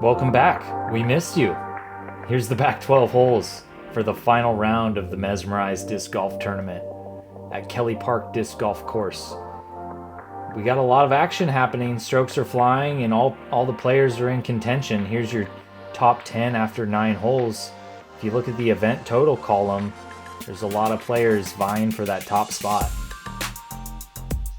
Welcome back. We missed you. Here's the back 12 holes for the final round of the Mesmerize Disc Golf Tournament at Kelley Park Disc Golf Course. We got a lot of action happening. Strokes are flying and all the players are in contention. Here's your top 10 after 9 holes. If you look at the event total column, there's a lot of players vying for that top spot.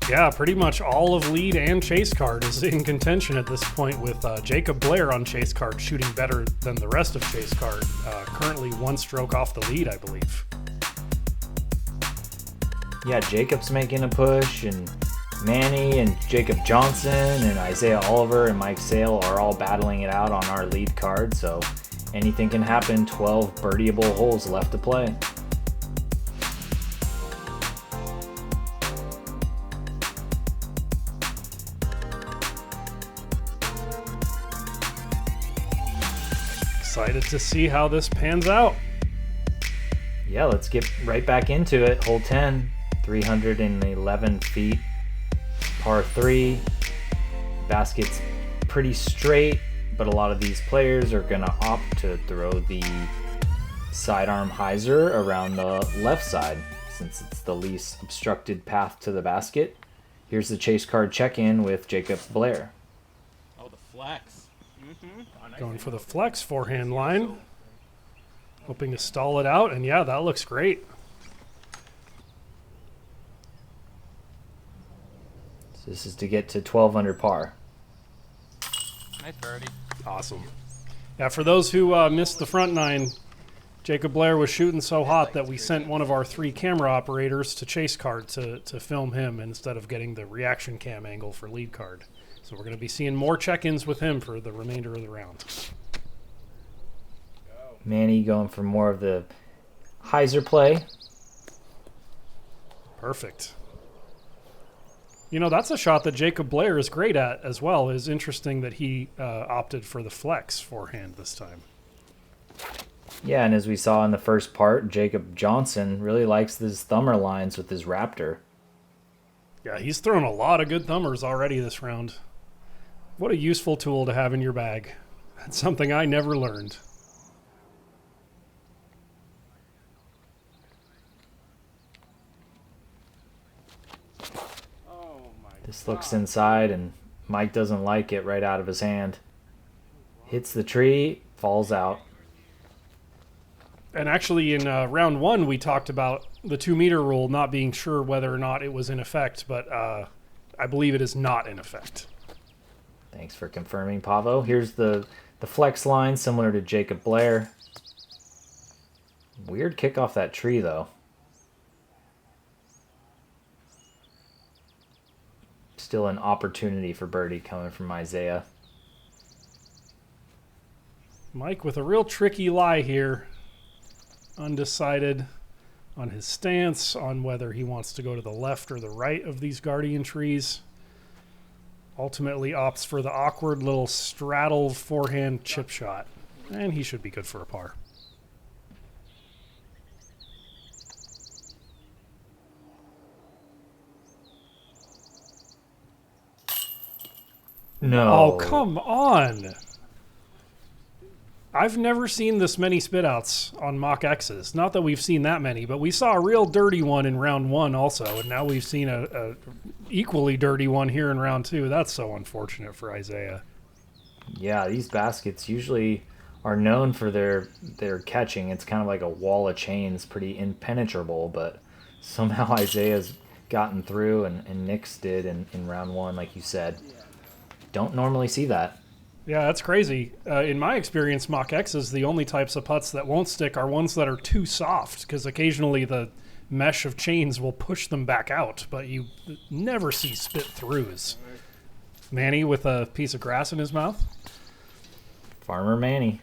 Yeah, pretty much all of lead and chase card is in contention at this point, with Jacob Blair on chase card shooting better than the rest of chase card. Currently 1 stroke off the lead, I believe. Yeah, Jacob's making a push, and Manny and Jacob Johnson and Isaiah Oliver and Mike Sale are all battling it out on our lead card, so anything can happen. 12 birdieable holes left to play. Excited to see how this pans out. Yeah, let's get right back into it. Hole 10, 311 feet, par 3. Basket's pretty straight, but a lot of these players are going to opt to throw the sidearm hyzer around the left side since it's the least obstructed path to the basket. Here's the chase card check-in with Jacob Blair. Oh, the flex. Going for the flex forehand line. Hoping to stall it out, and yeah, that looks great. So this is to get to 12 under par. Nice birdie. Awesome. Yeah, for those who missed the front 9, Jacob Blair was shooting so hot that we sent one of our 3 camera operators to chase card to film him instead of getting the reaction cam angle for lead card. So we're going to be seeing more check-ins with him for the remainder of the round. Manny going for more of the hyzer play. Perfect. You know, that's a shot that Jacob Blair is great at as well. It's interesting that he opted for the flex forehand this time. Yeah, and as we saw in the first part, Jacob Johnson really likes his thumber lines with his Raptor. Yeah, he's thrown a lot of good thumbers already this round. What a useful tool to have in your bag. That's something I never learned. This looks inside, and Mike doesn't like it right out of his hand. Hits the tree, falls out. And actually in round 1, we talked about the 2-meter rule, not being sure whether or not it was in effect, but I believe it is not in effect. Thanks for confirming, Paavo. Here's the flex line, similar to Jacob Blair. Weird kick off that tree, though. Still an opportunity for birdie coming from Isaiah. Mike with a real tricky lie here. Undecided on his stance, on whether he wants to go to the left or the right of these guardian trees. Ultimately opts for the awkward little straddle forehand chip shot. And he should be good for a par. No. Oh, come on. I've never seen this many spit outs on mock X's. Not that we've seen that many, but we saw a real dirty one in round 1 also, and now we've seen a equally dirty one here in round 2. That's so unfortunate for Isaiah. Yeah, these baskets usually are known for their catching. It's kind of like a wall of chains, pretty impenetrable, but somehow Isaiah's gotten through, and nixed it in round 1, like you said. Don't normally see that. Yeah, that's crazy. In my experience, mock X's, the only types of putts that won't stick are ones that are too soft, because occasionally the mesh of chains will push them back out, but you never see spit throughs. Manny with a piece of grass in his mouth. Farmer Manny.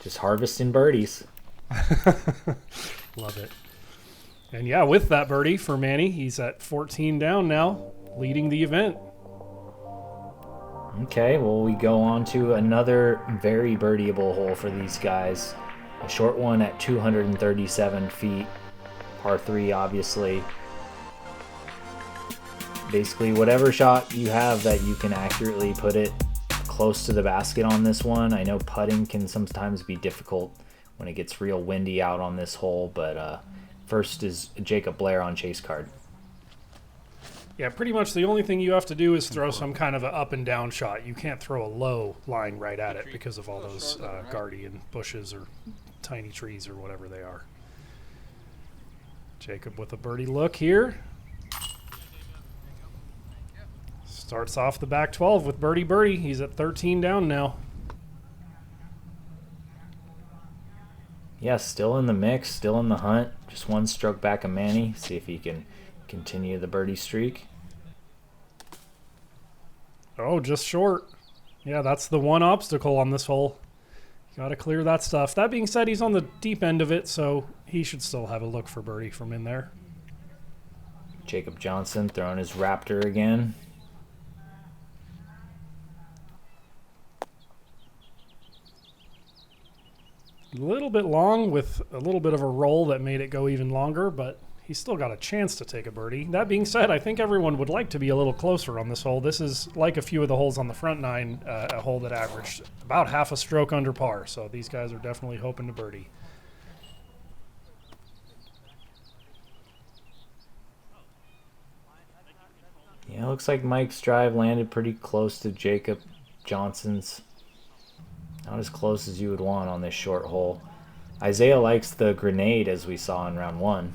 Just harvesting birdies. Love it. And yeah, with that birdie for Manny, he's at 14 down now, leading the event. Okay, well, we go on to another very birdieable hole for these guys. A short one at 237 feet. Par 3, obviously. Basically, whatever shot you have that you can accurately put it close to the basket on this one. I know putting can sometimes be difficult when it gets real windy out on this hole, but first is Jacob Blair on chase card. Yeah, pretty much the only thing you have to do is throw some kind of an up and down shot. You can't throw a low line right at it because of all those guardian bushes or tiny trees or whatever they are. Jacob with a birdie look here. Starts off the back 12 with birdie birdie. He's at 13 down now. Yeah, still in the mix, still in the hunt. Just one stroke back of Manny. See if he can continue the birdie streak. Oh, just short. Yeah, that's the one obstacle on this hole. Got to clear that stuff. That being said, he's on the deep end of it, so he should still have a look for birdie from in there. Jacob Johnson throwing his Raptor again. A little bit long with a little bit of a roll that made it go even longer, but he's still got a chance to take a birdie. That being said, I think everyone would like to be a little closer on this hole. This is like a few of the holes on the front nine, a hole that averaged about half a stroke under par. So these guys are definitely hoping to birdie. Yeah, looks like Mike's drive landed pretty close to Jacob Johnson's. Not as close as you would want on this short hole. Isaiah likes the grenade as we saw in round one.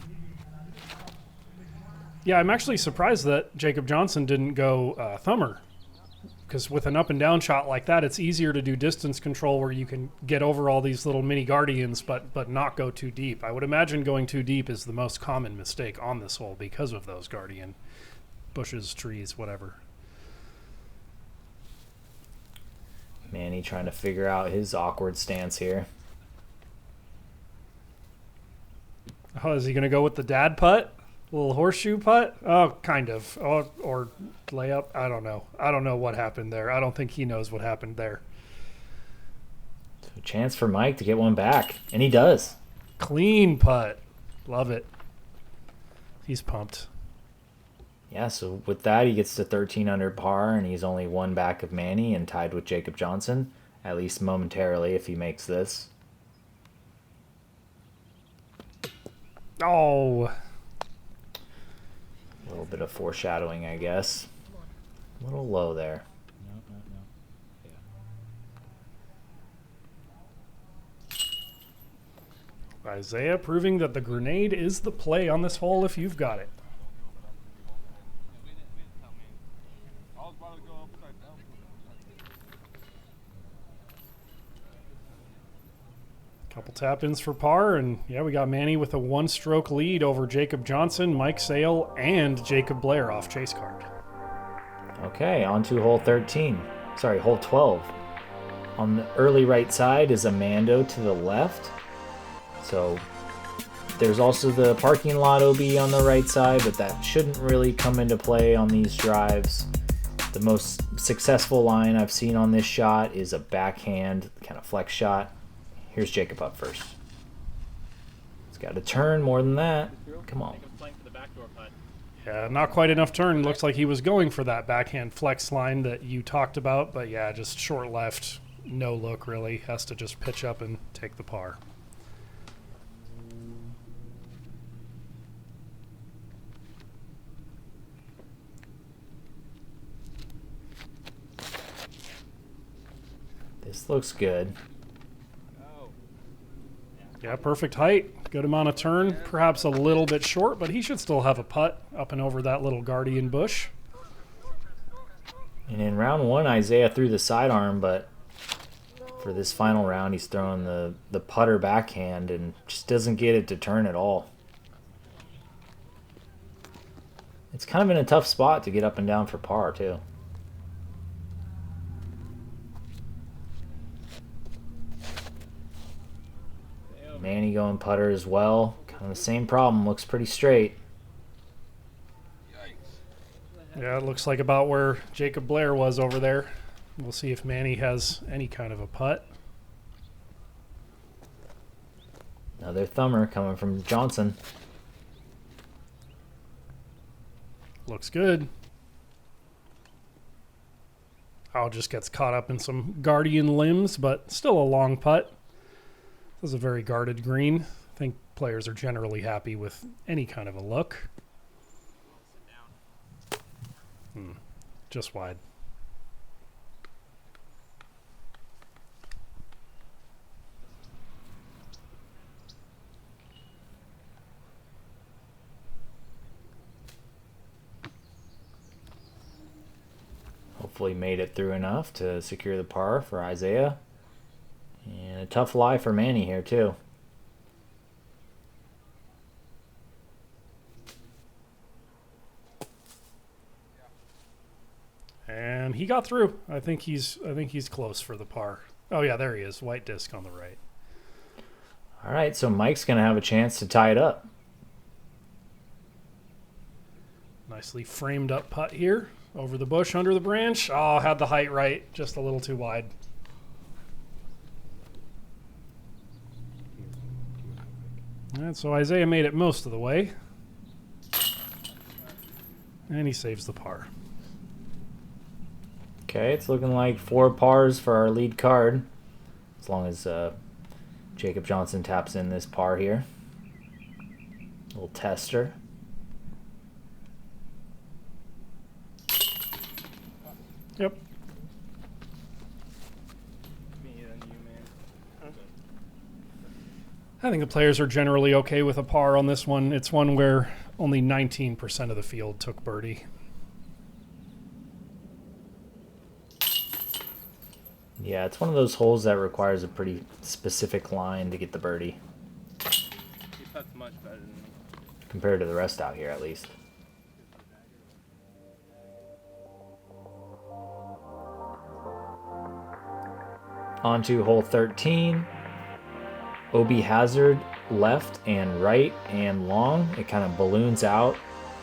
Yeah, I'm actually surprised that Jacob Johnson didn't go thumber, because with an up and down shot like that, it's easier to do distance control where you can get over all these little mini guardians but not go too deep. I would imagine going too deep is the most common mistake on this hole because of those guardian bushes, trees, whatever. Manny trying to figure out his awkward stance here. Oh, is he going to go with the dad putt? Little horseshoe putt? Oh, kind of. Or layup? I don't know. I don't know what happened there. I don't think he knows what happened there. So a chance for Mike to get one back, and he does. Clean putt. Love it. He's pumped. Yeah, so with that, he gets to 13 under par, and he's only one back of Manny and tied with Jacob Johnson, at least momentarily if he makes this. Oh. A little bit of foreshadowing, I guess. A little low there. Yeah. Isaiah proving that the grenade is the play on this hole if you've got it. Couple tap-ins for par, and yeah, we got Manny with a one-stroke lead over Jacob Johnson, Mike Sale, and Jacob Blair off chase card. Okay, on to hole 13. Sorry, hole 12. On the early right side is Amando to the left. So there's also the parking lot OB on the right side, but that shouldn't really come into play on these drives. The most successful line I've seen on this shot is a backhand kind of flex shot. Here's Jacob up first. He's got to turn more than that. Come on. Yeah, not quite enough turn. Looks like he was going for that backhand flex line that you talked about, but yeah, just short left, no look really. Has to just pitch up and take the par. This looks good. Yeah, perfect height, good amount of turn, perhaps a little bit short, but he should still have a putt up and over that little guardian bush. And in round one, Isaiah threw the sidearm, but for this final round, he's throwing the putter backhand and just doesn't get it to turn at all. It's kind of in a tough spot to get up and down for par, too. Manny going putter as well. Kind of the same problem. Looks pretty straight. Yeah, it looks like about where Jacob Blair was over there. We'll see if Manny has any kind of a putt. Another thumber coming from Johnson. Looks good. Oh, just gets caught up in some guardian limbs, but still a long putt. This is a very guarded green. I think players are generally happy with any kind of a look. Just wide. Hopefully made it through enough to secure the par for Isaiah. And a tough lie for Manny here too. And he got through. I think he's close for the par. Oh yeah, there he is. White disc on the right. All right, so Mike's going to have a chance to tie it up. Nicely framed up putt here. Over the bush, under the branch. Oh, had the height right. Just a little too wide. And so Isaiah made it most of the way. And he saves the par. Okay, it's looking like 4 pars for our lead card. As long as Jacob Johnson taps in this par here. Little tester. Yep. Me and you, man. I think the players are generally okay with a par on this one. It's one where only 19% of the field took birdie. Yeah, it's one of those holes that requires a pretty specific line to get the birdie. He puts much better than me. Compared to the rest out here, at least. On to hole 13. OB hazard left and right and long. It kind of balloons out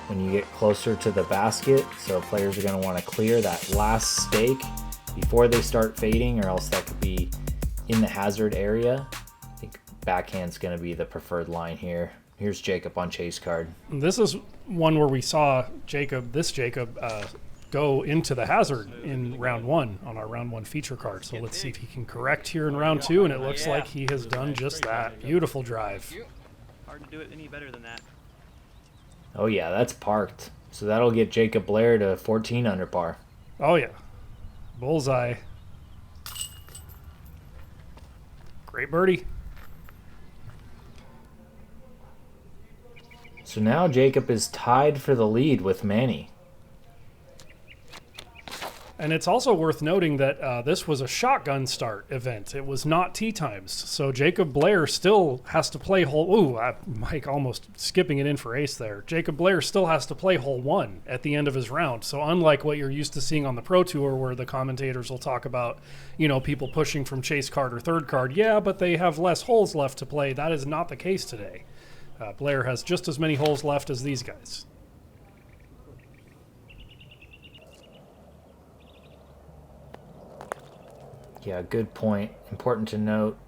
when you get closer to the basket. So players are going to want to clear that last stake before they start fading, or else that could be in the hazard area. I think backhand's going to be the preferred line here. Here's Jacob on chase card. This is one where we saw Jacob go into the hazard in round 1 on our round 1 feature card. So let's see if he can correct here in round 2, and it looks like he has done just that. Beautiful drive. Hard to do it any better than that. Oh yeah, that's parked. So that'll get Jacob Blair to 14 under par. Oh yeah. Bullseye. Great birdie. So now Jacob is tied for the lead with Manny. And it's also worth noting that this was a shotgun start event. It was not tee times. So Jacob Blair still has to play hole... Ooh, Mike almost skipping it in for ace there. Jacob Blair still has to play hole 1 at the end of his round. So unlike what you're used to seeing on the Pro Tour, where the commentators will talk about, you know, people pushing from chase card or third card, yeah, but they have less holes left to play. That is not the case today. Blair has just as many holes left as these guys. Yeah, good point. Important to note.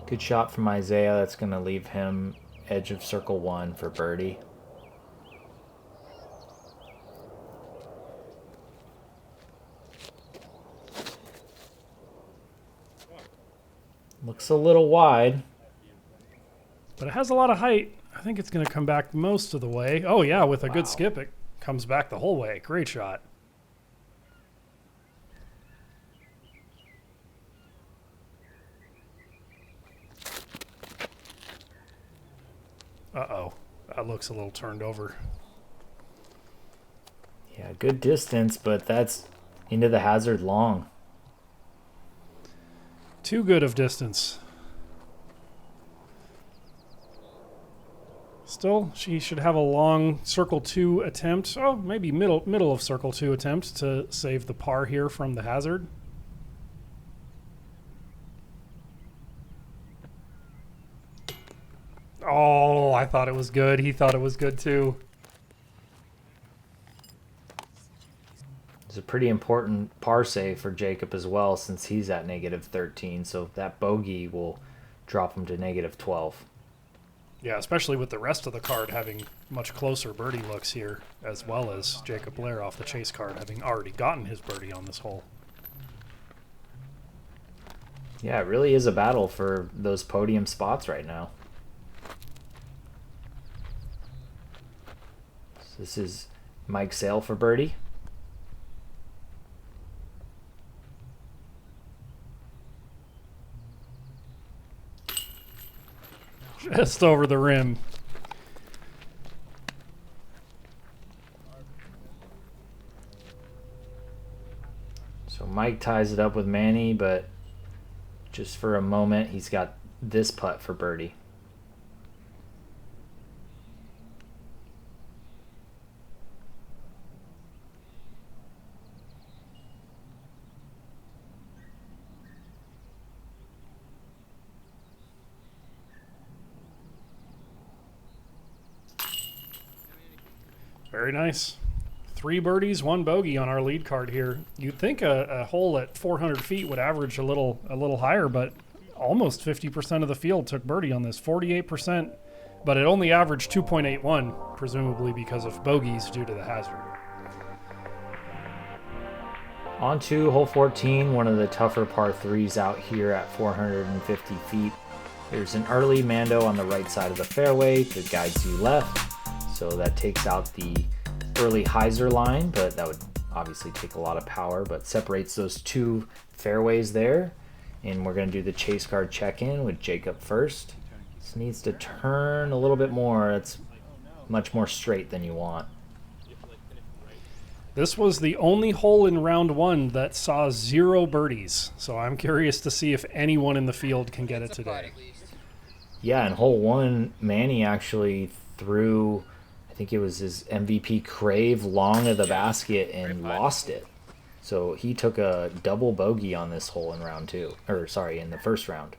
Good shot from Isaiah. That's going to leave him edge of circle 1 for birdie. Looks a little wide. But it has a lot of height. I think it's going to come back most of the way. Oh, yeah, with a good skip, it comes back the whole way. Great shot. Uh-oh. That looks a little turned over. Yeah, good distance, but that's into the hazard long. Too good of distance. Still, she should have a long circle 2 attempt. Oh, maybe middle of circle 2 attempt to save the par here from the hazard. Oh, I thought it was good. He thought it was good too. It's a pretty important par save for Jacob as well, since he's at negative 13. So that bogey will drop him to negative 12. Yeah, especially with the rest of the card having much closer birdie looks here, as well as Jacob Blair off the chase card, having already gotten his birdie on this hole. Yeah, it really is a battle for those podium spots right now. So this is Mike Sale for birdie. Just over the rim. So Mike ties it up with Manny, but just for a moment, he's got this putt for birdie. Very nice. 3 birdies, 1 bogey on our lead card here. You'd think a hole at 400 feet would average a little higher, but almost 50% of the field took birdie on this. 48%, but it only averaged 2.81, presumably because of bogeys due to the hazard. On to hole 14, one of the tougher par 3s out here at 450 feet. There's an early Mando on the right side of the fairway that guides you left. So that takes out the early hyzer line, but that would obviously take a lot of power, but separates those 2 fairways there. And we're going to do the chase card check-in with Jacob first. This needs to turn a little bit more. It's much more straight than you want. This was the only hole in round 1 that saw 0 birdies, so I'm curious to see if anyone in the field can get it today. Yeah, in hole 1, Manny actually threw, I think it was his MVP Crave long of the basket and lost it. So he took a double bogey on this hole in round 2, or sorry, in the first round.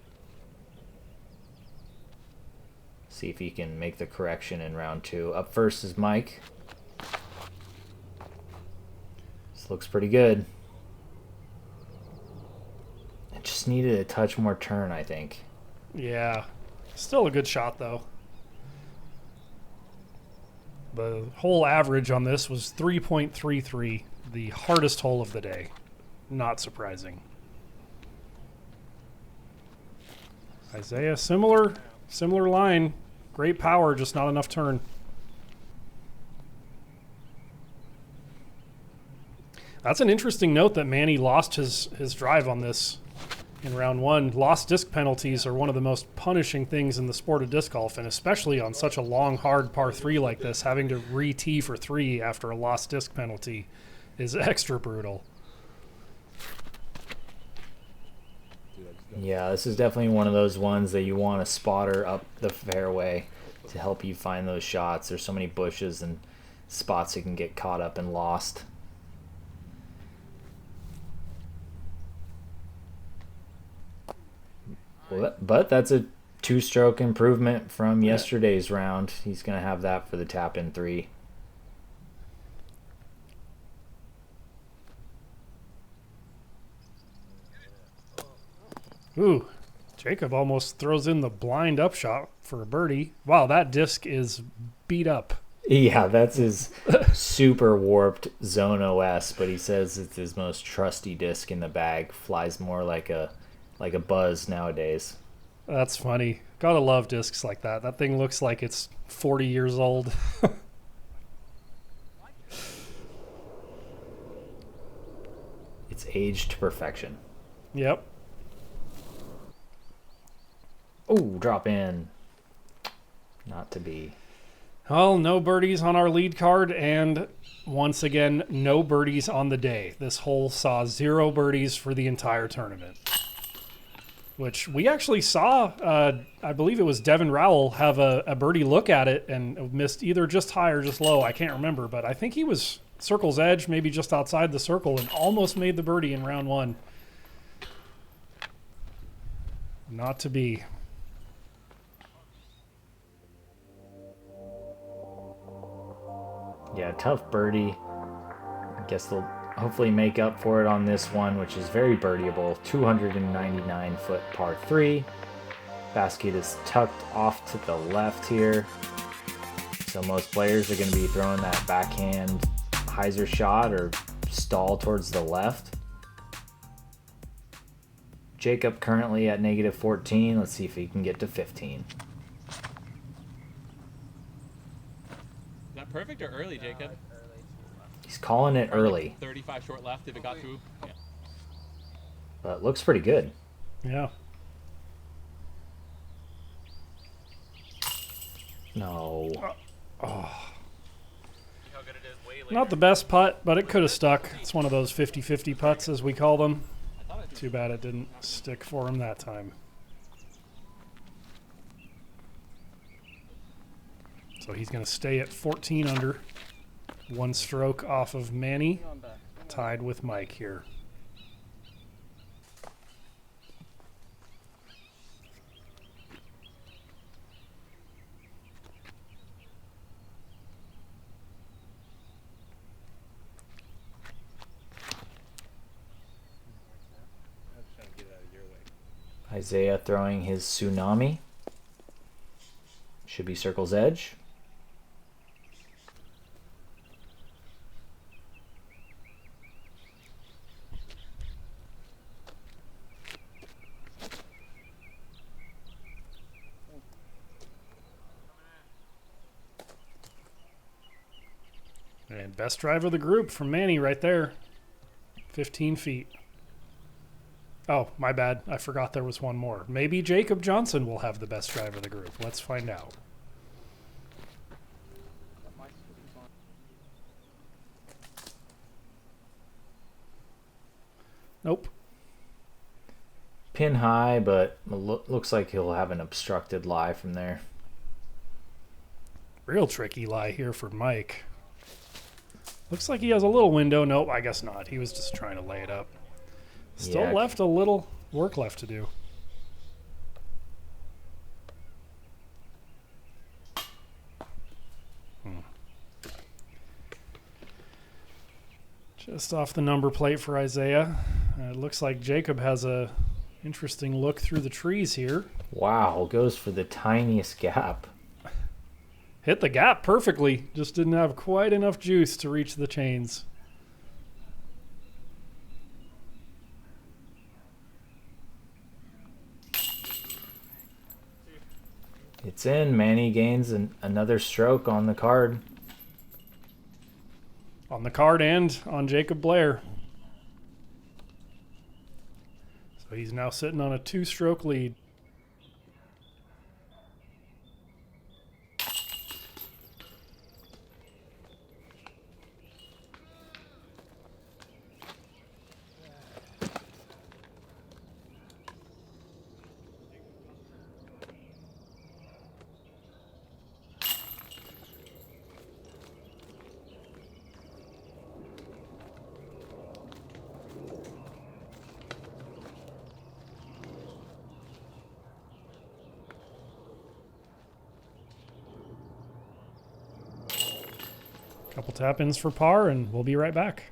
See if he can make the correction in round 2. Up first is Mike. This looks pretty good. It just needed a touch more turn, I think. Yeah, still a good shot though. The hole average on this was 3.33, the hardest hole of the day. Not surprising. Isaiah, similar line. Great power, just not enough turn. That's an interesting note that Manny lost his drive on this in round 1. Lost disc penalties are one of the most punishing things in the sport of disc golf, and especially on such a long, hard par 3 like this, having to re-tee for 3 after a lost disc penalty is extra brutal. Yeah, this is definitely one of those ones that you want a spotter up the fairway to help you find those shots. There's so many bushes and spots that can get caught up and lost. But that's a 2-stroke improvement from yesterday's round. He's going to have that for the tap-in 3. Ooh, Jacob almost throws in the blind upshot for a birdie. Wow, that disc is beat up. Yeah, that's his super warped Zone OS, but he says it's his most trusty disc in the bag. Flies more like a buzz nowadays. That's funny. Gotta love discs like that. That thing looks like it's 40 years old. It's aged to perfection. Yep. Oh, drop in. Not to be. Well, no birdies on our lead card, and once again, no birdies on the day. This hole saw 0 birdies for the entire tournament. Which we actually saw, I believe it was Devin Rowell, have a birdie look at it and missed either just high or just low. I can't remember, but I think he was circle's edge, maybe just outside the circle, and almost made the birdie in round 1. Not to be. Yeah, tough birdie. I guess they'll hopefully make up for it on this one, which is very birdieable. 299-foot par 3. Basket is tucked off to the left here. So most players are going to be throwing that backhand hyzer shot or stall towards the left. Jacob currently at -14. Let's see if he can get to 15. Is that perfect or early, Jacob? He's calling it early, 35 short left if it got through. Yeah. but looks pretty good. Yeah. No. Not the best putt, but it could have stuck. It's one of those 50-50 putts, as we call them. Too bad it didn't stick for him that time. So he's going to stay at 14 under. One stroke off of Manny, tied with Mike here. Isaiah throwing his tsunami. Should be circle's edge. And best drive of the group from Manny right there. 15 feet. Oh, my bad. I forgot there was one more. Maybe Jacob Johnson will have the best drive of the group. Let's find out. Nope. Pin high, but looks like he'll have an obstructed lie from there. Real tricky lie here for Mike. Looks like he has a little window. Nope, I guess not. He was just trying to lay it up. Still Yeah. left a little work left to do. Just off the number plate for Isaiah. It looks like Jacob has a interesting look through the trees here. Wow, goes for the tiniest gap. Hit the gap perfectly. Just didn't have quite enough juice to reach the chains. It's in. Manny gains another stroke on the card. On the card and on Jacob Blair. So he's now sitting on a 2-stroke lead. Couple tap-ins for par, and we'll be right back.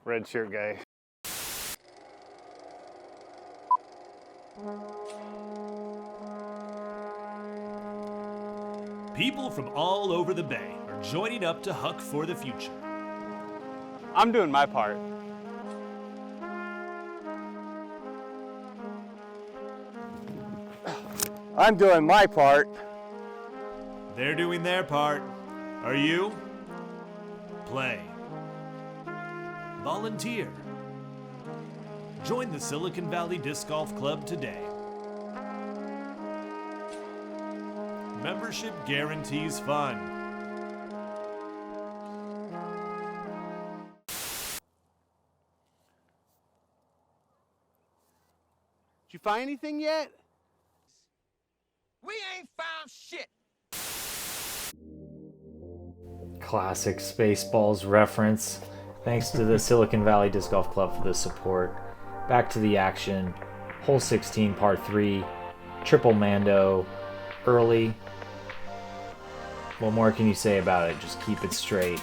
Red shirt guy. People from all over the Bay are joining up to Huck for the future. I'm doing my part. I'm doing my part. They're doing their part. Are you? Play. Volunteer. Join the Silicon Valley Disc Golf Club today. Membership guarantees fun. Did you find anything yet? We ain't found shit. Classic Spaceballs reference. Thanks to the Silicon Valley Disc Golf Club for the support. Back to the action. Hole 16, par 3. Triple Mando. Early. What more can you say about it? Just keep it straight.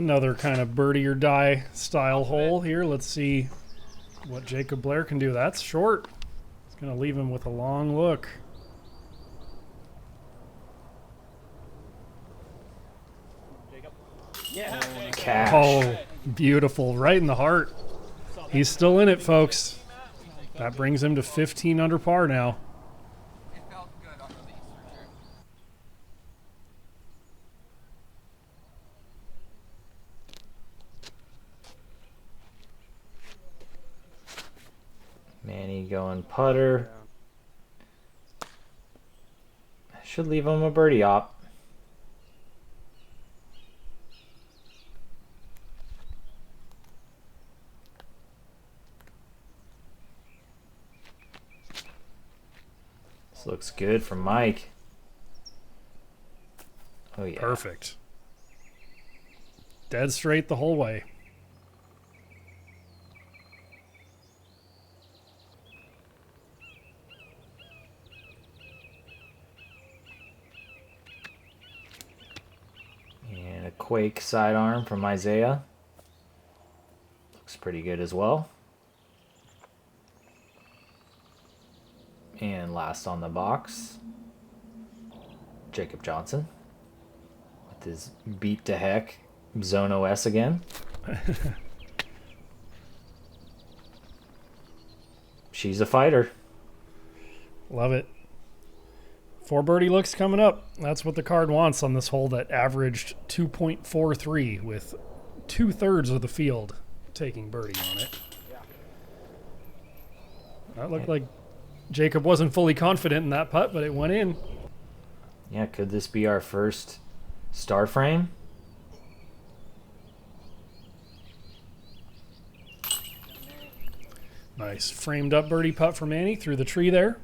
Another kind of birdie or die style hole here. Let's see what Jacob Blair can do. That's short. It's going to leave him with a long look. Cash. Oh, beautiful. Right in the heart. He's still in it, folks. That brings him to 15 under par now. It felt good on release for sure. Manny going putter. Should leave him a birdie op. This looks good from Mike. Oh yeah. Perfect. Dead straight the whole way. And a quake sidearm from Isaiah. Looks pretty good as well. And last on the box, Jacob Johnson with his beat to heck Zone OS again. She's a fighter. Love it. 4 birdie looks coming up. That's what the card wants on this hole that averaged 2.43 with 2/3 of the field taking birdie on it. That looked like Jacob wasn't fully confident in that putt, but it went in. Yeah, could this be our first star frame? Nice framed up birdie putt for Manny through the tree there.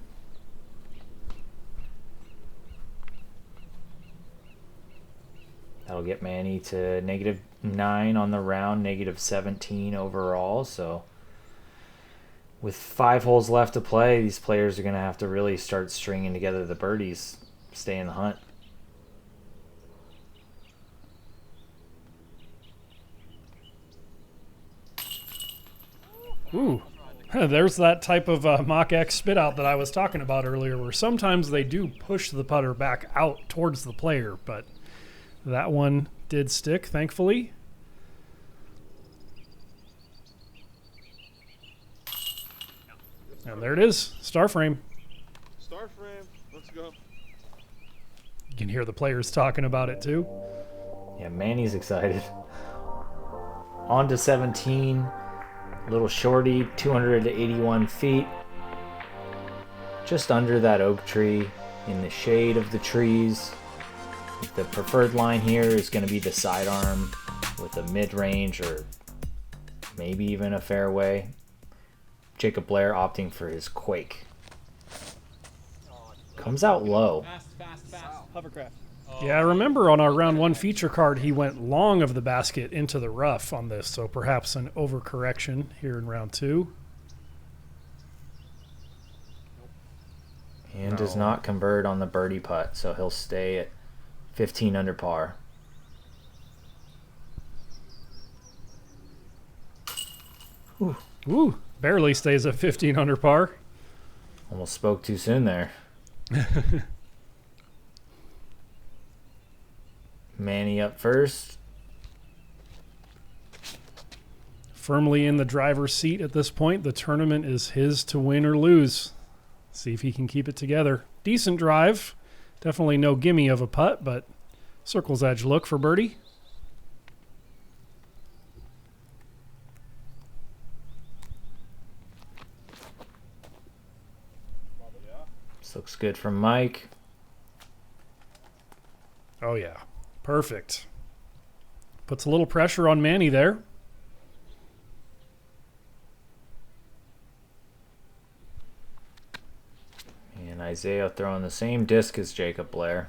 That'll get Manny to -9 on the round, -17 overall. So with 5 holes left to play, these players are going to have to really start stringing together the birdies, stay in the hunt. Ooh, there's that type of Mach X spit out that I was talking about earlier, where sometimes they do push the putter back out towards the player, but that one did stick, thankfully. And there it is, star frame. Star frame. Let's go. You can hear the players talking about it too. Yeah, Manny's excited. On to 17. Little shorty, 281 feet. Just under that oak tree, in the shade of the trees. The preferred line here is going to be the sidearm with a mid-range or maybe even a fairway. Jacob Blair opting for his quake. Comes out low. Fast. Hovercraft. Yeah, I remember on our round 1 feature card, he went long of the basket into the rough on this, so perhaps an overcorrection here in round 2. And does not convert on the birdie putt, so he'll stay at 15 under par. Ooh, barely stays at 15 under par. Almost spoke too soon there. Manny up first. Firmly in the driver's seat at this point. The tournament is his to win or lose. See if he can keep it together. Decent drive. Definitely no gimme of a putt, but circle's edge look for birdie. This looks good from Mike. Oh, yeah. Perfect. Puts a little pressure on Manny there. And Isaiah throwing the same disc as Jacob Blair.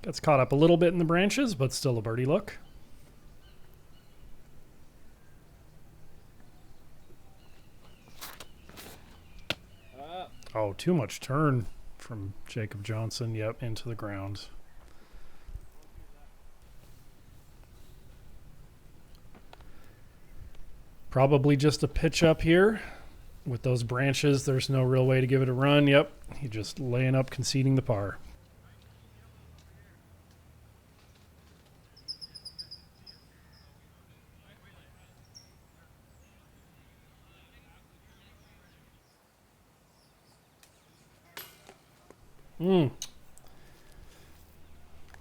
Gets caught up a little bit in the branches, but still a birdie look. Oh, too much turn from Jacob Johnson. Yep, into the ground. Probably just a pitch up here. With those branches, there's no real way to give it a run. Yep, he just laying up, conceding the par.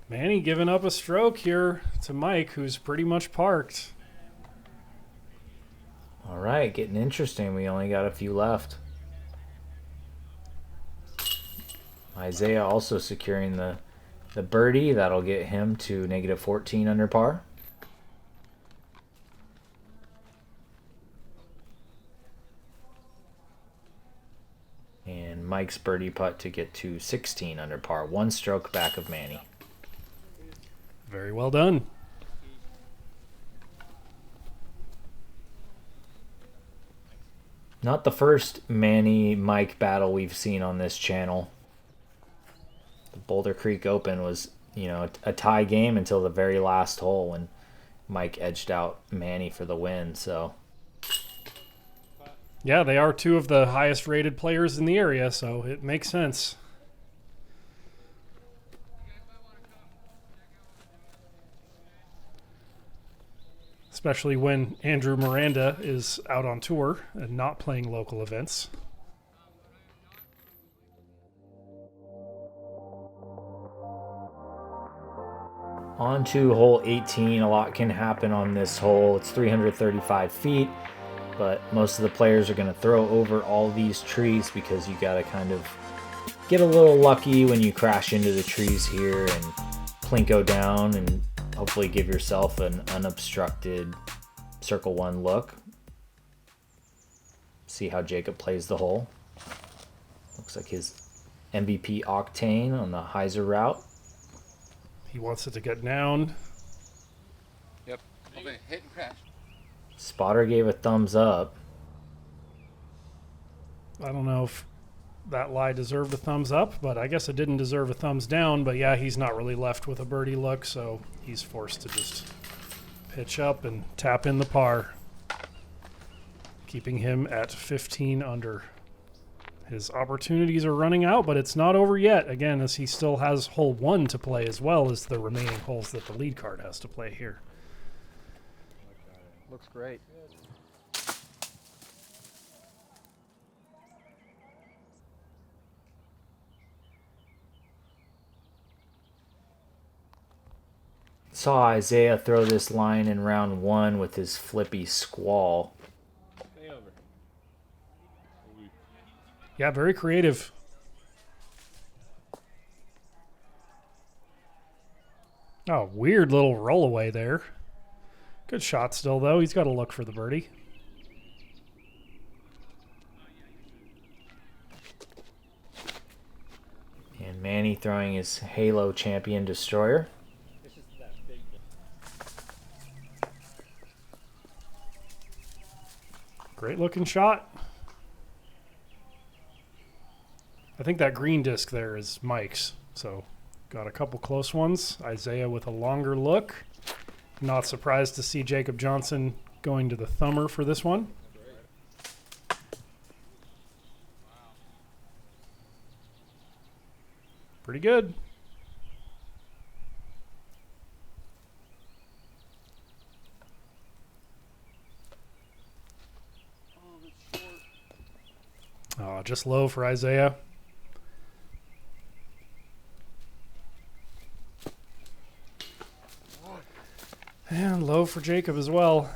Manny giving up a stroke here to Mike, who's pretty much parked. All right, getting interesting. We only got a few left. Isaiah also securing the birdie. That'll get him to -14 under par. And Mike's birdie putt to get to 16 under par. 1 stroke back of Manny. Very well done. Not the first Manny-Mike battle we've seen on this channel. The Boulder Creek Open was, you know, a tie game until the very last hole when Mike edged out Manny for the win. So, yeah, they are 2 of the highest rated players in the area, so it makes sense. Especially when Andrew Miranda is out on tour and not playing local events. on to hole 18. A lot can happen on this hole. It's 335 feet, but most of the players are going to throw over all these trees because you got to kind of get a little lucky when you crash into the trees here and plinko down and hopefully give yourself an unobstructed circle one look. See how Jacob plays the hole. Looks like his MVP Octane on the hyzer route. He wants it to get down. Yep. Okay, hit and crash. Spotter gave a thumbs up. I don't know if that lie deserved a thumbs up, but I guess it didn't deserve a thumbs down. But yeah, he's not really left with a birdie look, so he's forced to just pitch up and tap in the par, keeping him at 15 under. His opportunities are running out, but it's not over yet, again, as he still has hole 1 to play as well as the remaining holes that the lead card has to play here. Looks great. Saw Isaiah throw this line in round 1 with his flippy squall. Yeah, very creative. Oh, weird little roll away there. Good shot still, though. He's got to look for the birdie. And Manny throwing his Halo Champion Destroyer. Great looking shot. I think that green disc there is Mike's, so got a couple close ones. Isaiah with a longer look. Not surprised to see Jacob Johnson going to the thumber for this one. Pretty good. Oh, just low for Isaiah. And low for Jacob as well.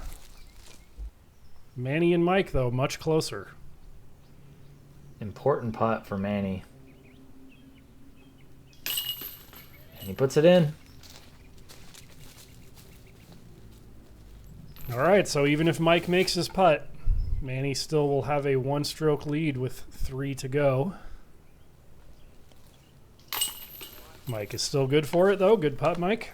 Manny and Mike, though, much closer. Important putt for Manny. And he puts it in. All right, so even if Mike makes his putt, Manny still will have a one-stroke lead with 3 to go. Mike is still good for it, though. Good putt, Mike.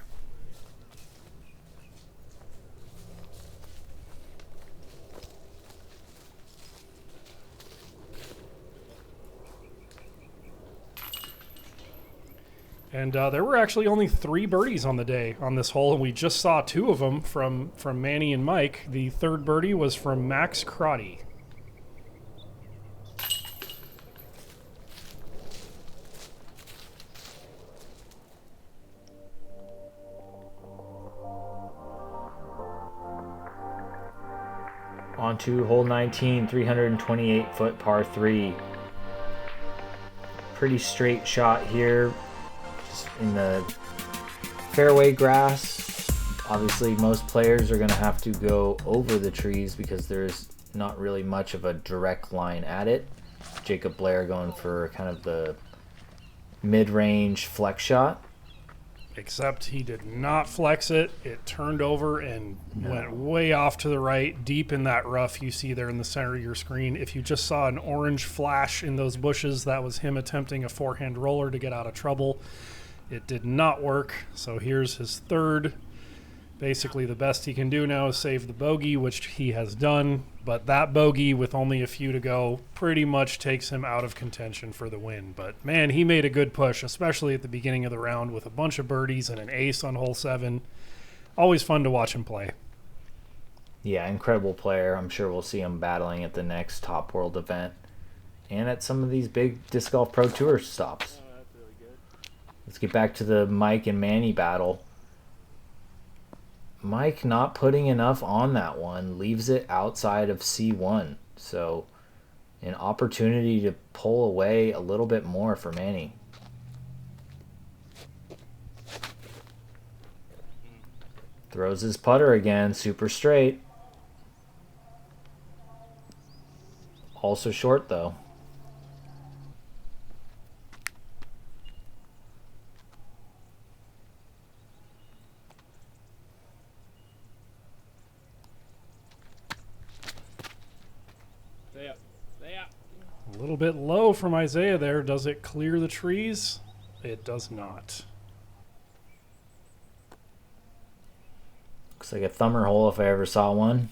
And there were actually only 3 birdies on the day on this hole, and we just saw 2 of them from Manny and Mike. The third birdie was from Max Crotty. On to hole 19, 328-foot par 3. Pretty straight shot here, just in the fairway grass. Obviously, most players are going to have to go over the trees because there's not really much of a direct line at it. Jacob Blair going for kind of the mid-range flex shot. Except he did not flex it. It turned over and went way off to the right, deep in that rough you see there in the center of your screen. If you just saw an orange flash in those bushes, that was him attempting a forehand roller to get out of trouble. It did not work, so here's his third. Basically, the best he can do now is save the bogey, which he has done. But that bogey, with only a few to go, pretty much takes him out of contention for the win. But, man, he made a good push, especially at the beginning of the round with a bunch of birdies and an ace on hole 7. Always fun to watch him play. Yeah, incredible player. I'm sure we'll see him battling at the next Top World event and at some of these big Disc Golf Pro Tour stops. Oh, that's really good. Let's get back to the Mike and Manny battle. Mike not putting enough on that one leaves it outside of C1. So an opportunity to pull away a little bit more for Manny. Throws his putter again, super straight. Also short though. A little bit low from Isaiah there. Does it clear the trees? It does not. Looks like a thumber hole if I ever saw one.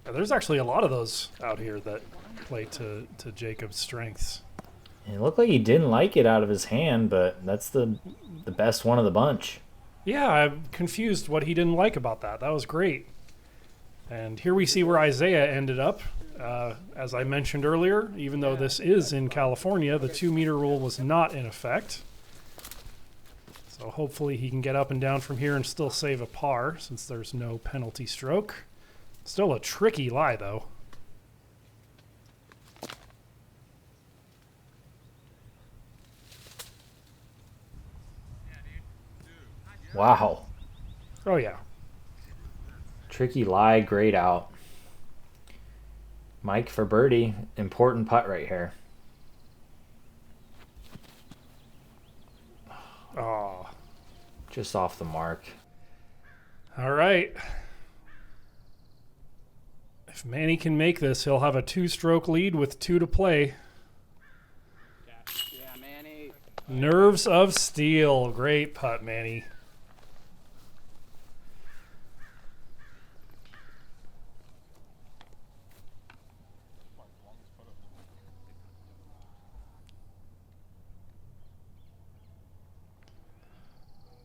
There's actually a lot of those out here that play to Jacob's strengths. It looked like he didn't like it out of his hand, but that's the best one of the bunch. Yeah, I'm confused what he didn't like about that. That was great. And here we see where Isaiah ended up. As I mentioned earlier, even though this is in California, the 2-meter rule was not in effect. So hopefully he can get up and down from here and still save a par since there's no penalty stroke. Still a tricky lie, though. Wow. Oh, yeah. Tricky lie, great out. Mike for birdie. Important putt right here. Oh. Just off the mark. All right. If Manny can make this, he'll have a 2-stroke lead with 2 to play. Yeah, Manny. Nerves of steel. Great putt, Manny.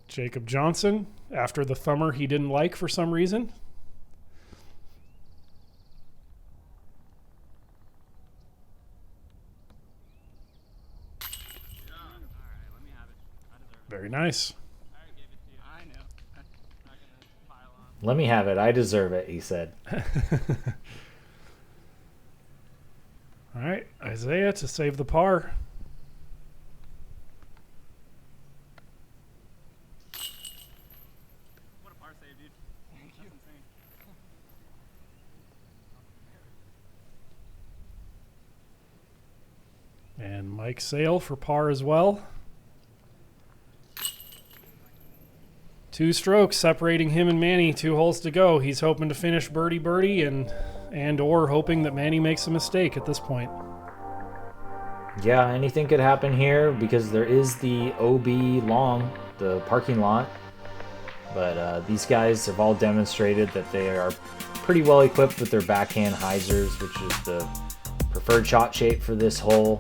Jacob Johnson, after the thumber he didn't like for some reason. Very nice. I know. I'm not gonna pile on. Let me have it. I deserve it, he said. All right, Isaiah to save the par. What a par save, dude. Thank you. And Mike Sale for par as well. 2 strokes separating him and Manny. 2 holes to go. He's hoping to finish birdie and or hoping that Manny makes a mistake at this point. Yeah, anything could happen here because there is the OB long, the parking lot. But these guys have all demonstrated that they are pretty well equipped with their backhand hyzers, which is the preferred shot shape for this hole.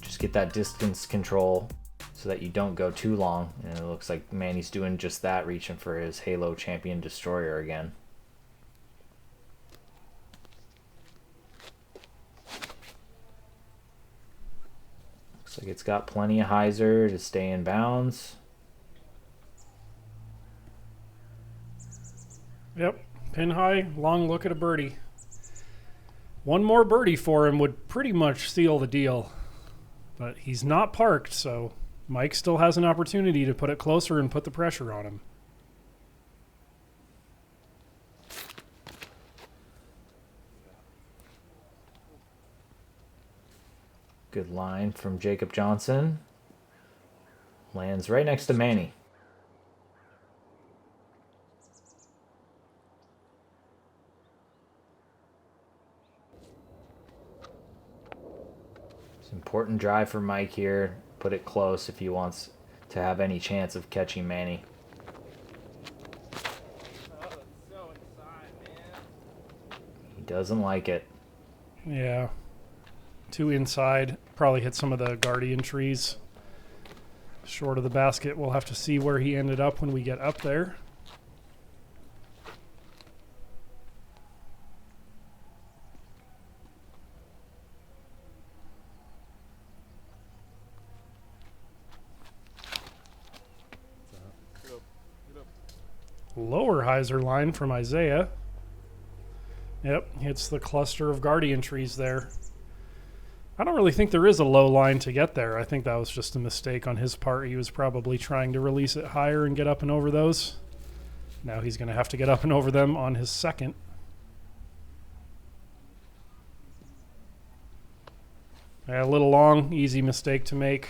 Just get that distance control so that you don't go too long. And it looks like Manny's doing just that, reaching for his Halo Champion Destroyer again. Looks like it's got plenty of hyzer to stay in bounds. Yep, pin high, long look at a birdie. One more birdie for him would pretty much seal the deal. But he's not parked, so Mike still has an opportunity to put it closer and put the pressure on him. Good line from Jacob Johnson. Lands right next to Manny. It's an important drive for Mike here. Put it close if he wants to have any chance of catching Manny. Oh, it's so inside, man. He doesn't like it. Yeah. Too inside. Probably hit some of the guardian trees. Short of the basket. We'll have to see where he ended up when we get up there. Lower hyzer line from Isaiah. Yep, hits the cluster of guardian trees there. I don't really think there is a low line to get there. I think that was just a mistake on his part. He was probably trying to release it higher and get up and over those. Now he's going to have to get up and over them on his second. Yeah, a little long, easy mistake to make.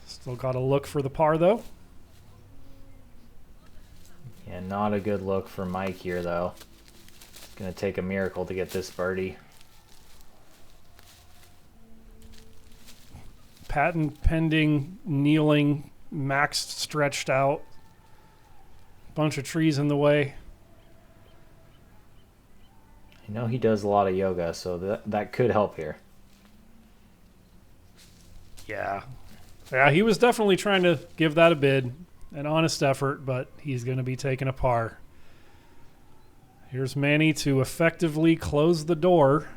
Still got to look for the par though. Yeah, not a good look for Mike here though. It's gonna take a miracle to get this birdie. Patent pending, kneeling, maxed, stretched out. Bunch of trees in the way. I know he does a lot of yoga, so that could help here. Yeah. Yeah, he was definitely trying to give that a bid, an honest effort, but he's going to be taking a par. Here's Manny to effectively close the door.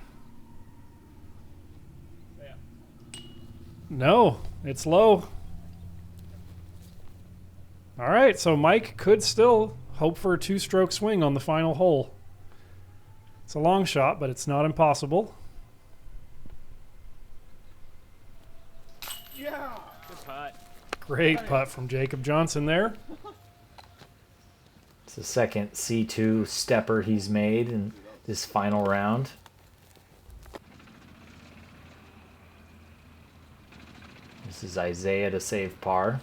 No, it's low. All right, so Mike could still hope for a two-stroke swing on the final hole. It's a long shot, but it's not impossible. Yeah. Good putt. Great putt from Jacob Johnson there. It's the second C2 stepper he's made in this final round. This is Isaiah to save par.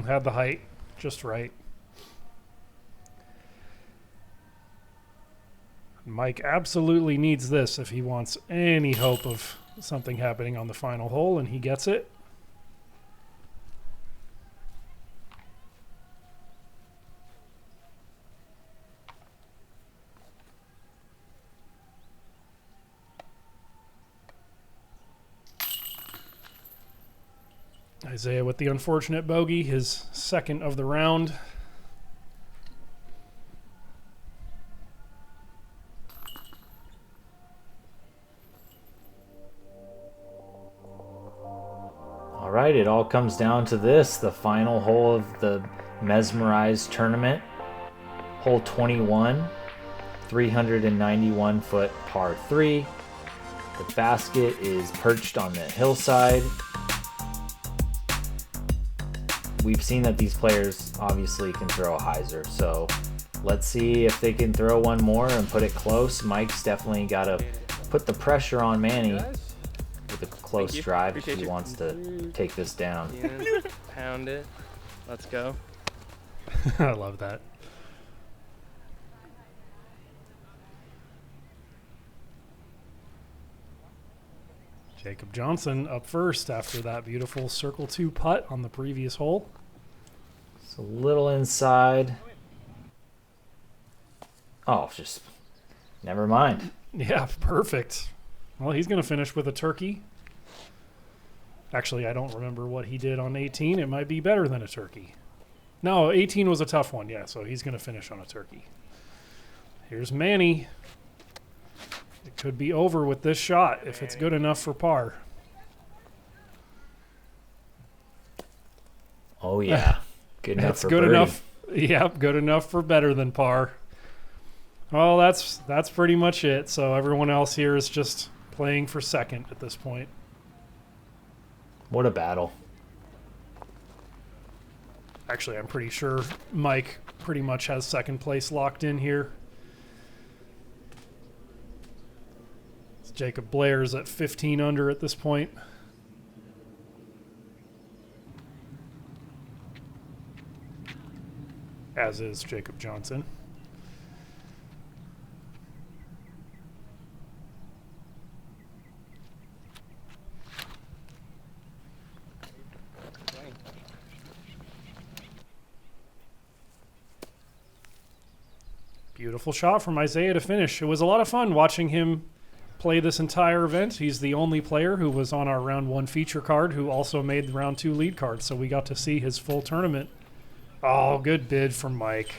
Had the height just right. Mike absolutely needs this if he wants any hope of something happening on the final hole, and he gets it. Isaiah with the unfortunate bogey, his second of the round. All right, it all comes down to this, the final hole of the Mesmerize tournament. Hole 21, 391-foot par 3. The basket is perched on the hillside. We've seen that these players obviously can throw a hyzer, so let's see if they can throw one more and put it close. Mike's definitely got to put the pressure on Manny with a close drive if he wants to take this down. Keenan, pound it. Let's go. I love that. Jacob Johnson up first after that beautiful circle 2 putt on the previous hole. It's a little inside. Oh, just never mind. Yeah, perfect. Well, he's going to finish with a turkey. Actually, I don't remember what he did on 18. It might be better than a turkey. No, 18 was a tough one. Yeah, so he's going to finish on a turkey. Here's Manny. It could be over with this shot if it's good enough for par. Oh, yeah. Good enough for good birdie. enough. Yep, good enough for better than par. Well, that's pretty much it. So everyone else here is just playing for second at this point. What a battle. Actually, I'm pretty sure Mike pretty much has second place locked in here. Jacob Blair's at 15 under at this point. As is Jacob Johnson. Beautiful shot from Isaiah to finish. It was a lot of fun watching him play this entire event. He's the only player who was on our round 1 feature card who also made the round 2 lead card, so we got to see his full tournament. Oh, good bid from Mike.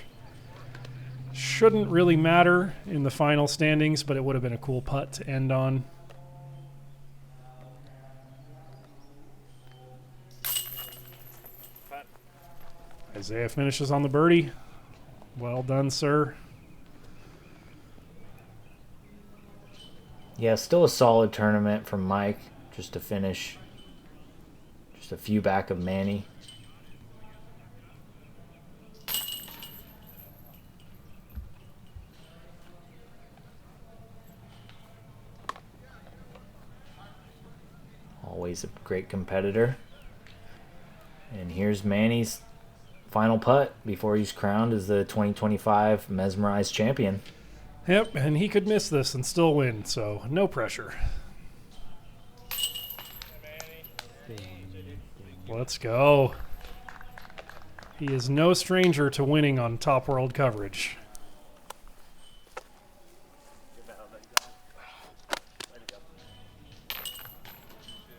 Shouldn't really matter in the final standings, but it would have been a cool putt to end on. Isaiah finishes on the birdie. Well done, sir. Yeah, still a solid tournament from Mike, just to finish. Just a few back of Manny. Always a great competitor. And here's Manny's final putt before he's crowned as the 2025 Mesmerize champion. Yep, and he could miss this and still win, so no pressure. Let's go. He is no stranger to winning on Top World coverage.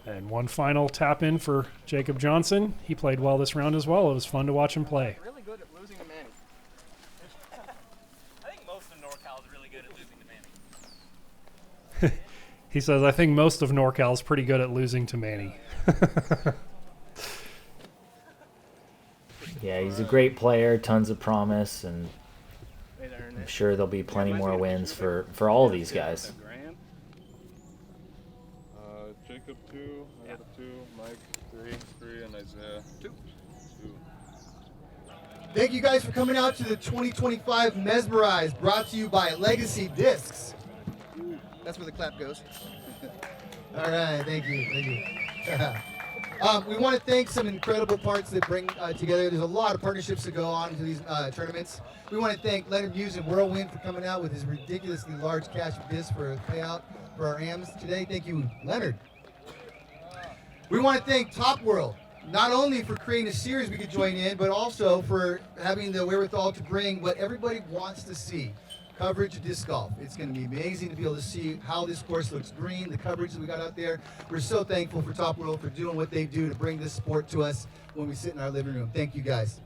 And one final tap in for Jacob Johnson. He played well this round as well. It was fun to watch him play. Really good at losing to Manny. I think most of NorCal is really good at losing to Manny. He says, I think most of NorCal is pretty good at losing to Manny. Yeah, he's a great player, tons of promise, and I'm sure there'll be plenty more wins for all of these guys. Jacob 2, I got a 2, Mike 3, and Isaiah 2. Thank you guys for coming out to the 2025 Mesmerize, brought to you by Legacy Discs. That's where the clap goes. All right, thank you. We want to thank some incredible parts that bring together. There's a lot of partnerships that go on to these tournaments. We want to thank Leonard Muse and Whirlwind for coming out with his ridiculously large cash disc for a payout for our AMs today. Thank you, Leonard. We want to thank Top World, not only for creating a series we could join in, but also for having the wherewithal to bring what everybody wants to see, coverage of disc golf. It's going to be amazing to be able to see how this course looks green, the coverage that we got out there. We're so thankful for Top World for doing what they do to bring this sport to us when we sit in our living room. Thank you, guys.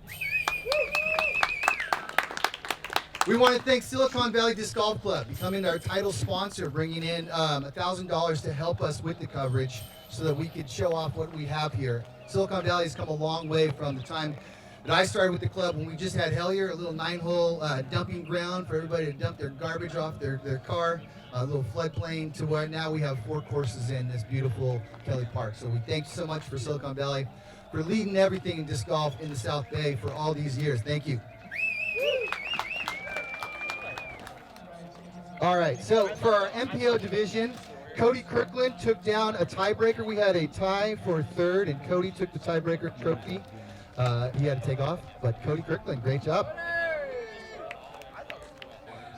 We want to thank Silicon Valley Disc Golf Club, becoming our title sponsor, bringing in $1,000 to help us with the coverage so that we could show off what we have here. Silicon Valley has come a long way from the time that I started with the club when we just had Hellier, a little 9-hole dumping ground for everybody to dump their garbage off their car, a little floodplain, to where now we have 4 courses in this beautiful Kelley Park. So we thank you so much for Silicon Valley for leading everything in disc golf in the South Bay for all these years. Thank you. All right, so for our MPO division, Cody Kirkland took down a tiebreaker. We had a tie for third, and Cody took the tiebreaker trophy. He had to take off, but Cody Kirkland, great job.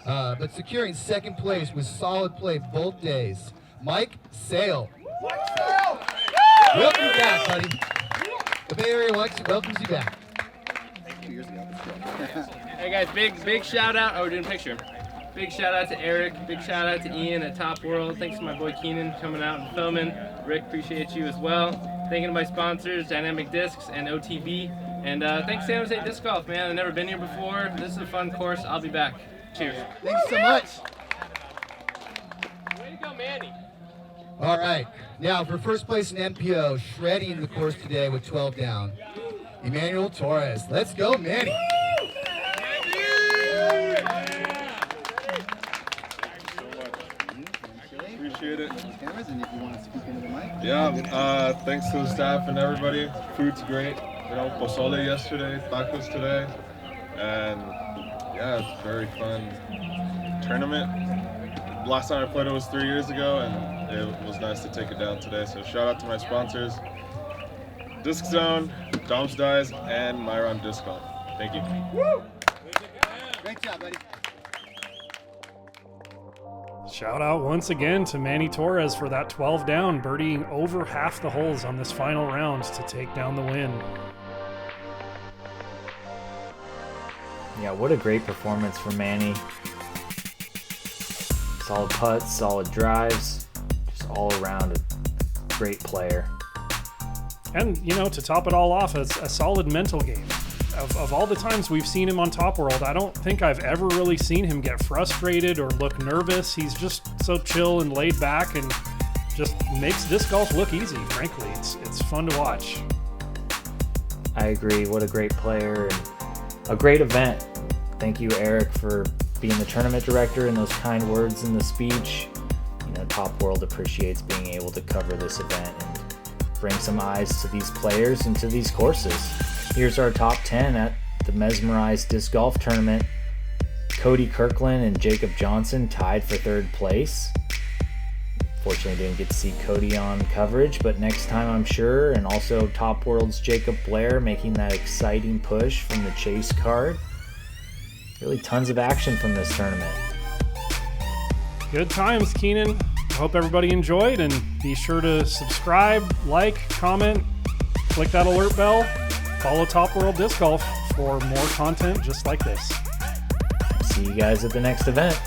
But securing second place with solid play both days, Mike Sale. Welcome back, buddy. The Bay Area welcomes you back. Hey guys, big shout out. Oh, we're doing a picture. Big shout out to Eric. Big shout out to Ian at Top World. Thanks to my boy Keenan coming out and filming. Rick, appreciate you as well. Thanking my sponsors, Dynamic Discs and OTB. And thanks San Jose Disc Golf, man. I've never been here before. This is a fun course. I'll be back. Cheers. Thanks so much. Way to go, Manny. All right, now for first place in MPO, shredding the course today with 12 down, Emmanuel Torres. Let's go, Manny. Appreciate it. Cameras, and if you want to speak into the mic. Yeah, thanks to the staff and everybody. Food's great. You know, pozole yesterday, tacos today, and yeah, it's a very fun tournament. Last time I played it was 3 years ago, and it was nice to take it down today. So shout out to my sponsors, Disc Zone, Stubstad, and Myron Disc Golf. Thank you. Woo! Great job, buddy. Shout out once again to Manny Torres for that 12 down, birdieing over half the holes on this final round to take down the win. Yeah, what a great performance for Manny. Solid putts, solid drives, just all around a great player. And, you know, to top it all off, a solid mental game. Of all the times we've seen him on Top World, I don't think I've ever really seen him get frustrated or look nervous. He's just so chill and laid back and just makes disc golf look easy, frankly. It's fun to watch. I agree. What a great player and a great event. Thank you, Eric, for being the tournament director and those kind words in the speech. You know, Top World appreciates being able to cover this event and bring some eyes to these players and to these courses. Here's our top 10 at the Mesmerize Disc Golf Tournament. Cody Kirkland and Jacob Johnson tied for third place. Fortunately, didn't get to see Cody on coverage, but next time I'm sure. And also Top World's Jacob Blair making that exciting push from the chase card. Really tons of action from this tournament. Good times, Keenan. I hope everybody enjoyed, and be sure to subscribe, like, comment, click that alert bell. Follow Top World Disc Golf for more content just like this. See you guys at the next event.